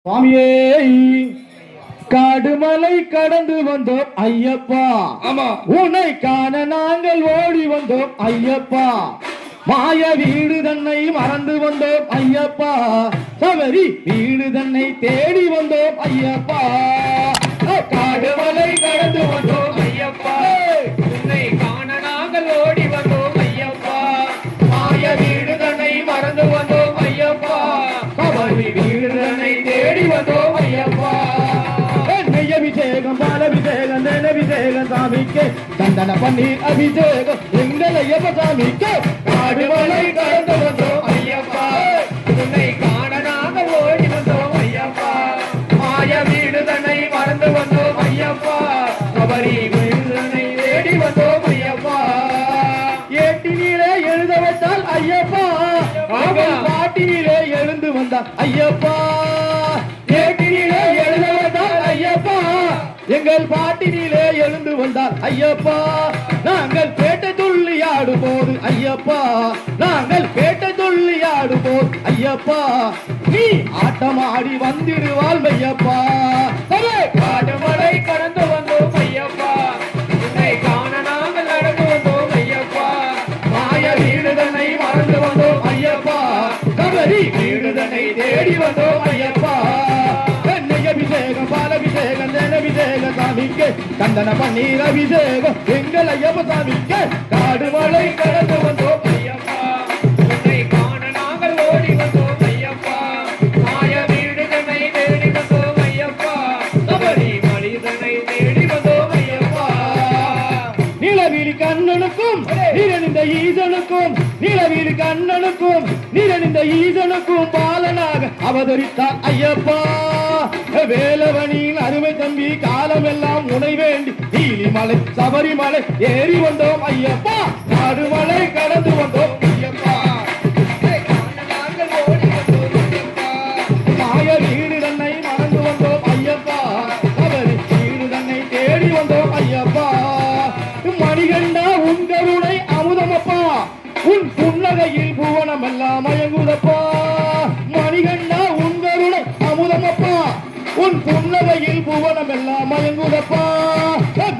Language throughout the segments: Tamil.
சுவாமியே காடுமலை கடந்து வந்தோம் ஐயப்பா. ஆமா, உன்னை காண நாங்கள் ஓடி வந்தோம் ஐயப்பா. மாய வீடு தன்னை மறந்து வந்தோம் ஐயப்பா. சபரி வீடு தன்னை தேடி வந்தோம் ஐயப்பா. காடுமலை கடந்து வந்தோம் ஐயப்பா. உன்னை காண நாங்கள் ஓடி வந்தோம் ஐயப்பா. மாய வீடு தன்னை மறந்து வந்தோம் ஐயப்பா. சபரி வீடு தன்னை தேடி வந்தோம் ஐயப்பா. அபிஷேகம் பாலபிஷேகம் நெனபிஷேகம் சாமிக்கு சந்தன பன்னீர் அபிஷேகம் எங்கள் ஐயப்ப சாமிக்கு. காடுமலை கடந்து வந்தோம் ஐயப்பா. உன்னை காண நாங்கள் ஓடி வந்தோம் ஐயப்பா. மாய வீடு தன்னை மறந்து வந்தோம் ஐயப்பா. சபரி வீடு தன்னை தேடி வந்தோம் ஐயப்பா. ஏட்டினிலே எழுத வைத்தால் ஐயப்பா. பாட்டினிலே எழுந்து வந்தார் ஐயப்பா. ஏட்டினிலே எழுத வைத்தால் ஐயப்பா. எங்கள் பாட்டினிலே எழுந்து வந்தார் ஐயப்பா. நாங்கள் பேட்டை துள்ளி ஆடும் போது ஐயப்பா. நாங்கள் பேட்டை துள்ளி ஆடும் போது ஐயப்பா. நீ ஆட்டமாடி வந்திடுவாள் ஐயப்பா. காடுமலை கடந்து வந்தோம் ஐயப்பா. உன்னை காண நாங்கள் நடந்து வந்தோம் ஐயப்பா. மாய வீடு தன்னை மறந்து வந்தோம் ஐயப்பா. கபரி வீடு தன்னை தேடி வந்தோம் ஐயப்பா. அபிஷேகம் பாலபிஷேகம் நெனபிஷேகம் சாமிக்கு சந்தன பன்னீர் அபிஷேகம் எங்கள் ஐயப்ப சாமிக்கு. காடுமலை கடந்து வந்தோம் ஐயப்பா. உன்னை காண நாங்கள் ஓடி வந்தோம் ஐயப்பா. மாய வீடு தன்னை தேடி வந்தோம் ஐயப்பா. சபரி மனிதனை தேடி வந்தோம் ஐயப்பா. நீலவீழி கண்ணனுக்கும் நீரணிந்த ஈசனுக்கும், நீலவீழி கண்ணனுக்கும் நீரணிந்த ஈசனுக்கும் பாலனாக அவதரித்தார் ஐயப்பா. வேலவனின் அருமை தம்பி காலமெல்லாம் உனை வேண்டி நீலிமலை சபரிமலை ஏறி வந்தோம் ஐயப்பா. காடுமலை கடந்து வந்தோம் ஐயப்பா. மாய வீடு தன்னை மறந்து வந்தோம் ஐயப்பா. சபரி வீடு தன்னை தேடி வந்தோம் ஐயப்பா. மணிகண்டா உன் கருணை அமுதமப்பா. உன் புன்னகையில் புவனம் எல்லாம் மயங்குதப்பா. மணிகண்டா உன் கருணை அமுதமப்பா. உன் புன்னகையில் புவனம் எல்லாம் மயங்குதப்பா.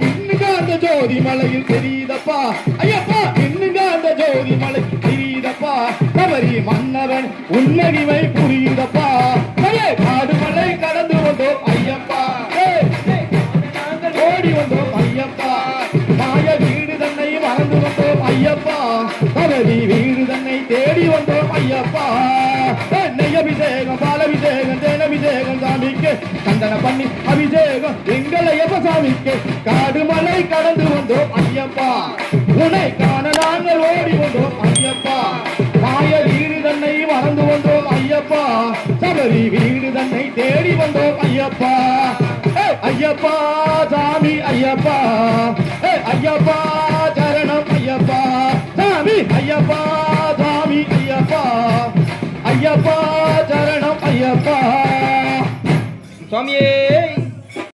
இன்னுங்க அந்த ஜோதி மலையில் தெரியுதப்பா ஐயப்பா. இன்னுங்க அந்த ஜோதி மலை தெரியுதப்பா. சபரி மன்னவன் உன்னடிமை புரியுதப்பா. காடுமலை கடந்து வந்தோம் ஐயப்பா. ஓடி வந்தோம் ஐயப்பா. மாய வீடு தன்னை மறந்து வந்தோம் ஐயப்பா. சபரி வீடு தன்னை தேடி வந்தோம் ஐயப்பா. அபிஷேகம் பாலபிஷேகம் தேனபிஷேகம் சாமிக்கு சந்தன பண்ணி அபிஷேகம் எங்கள் ஐயப்ப சாமிக்கு. காடுமலை கடந்து வந்தோம் ஐயப்பா. உன்னை காண நாங்கள் ஓடி வந்தோம் ஐயப்பா. மாய வீடு தன்னை மறந்து வந்தோம் ஐயப்பா. சபரி வீடு தன்னை தேடி வந்தோம் ஐயப்பா. ஐயப்பா சாமி ஐயப்பா. ஐயப்பா சரணம் ஐயப்பா. சாமி ஐயப்பா சாமி ஐயப்பா. ஐயப்பா சரணம் ஐயப்பா. சுவாமியே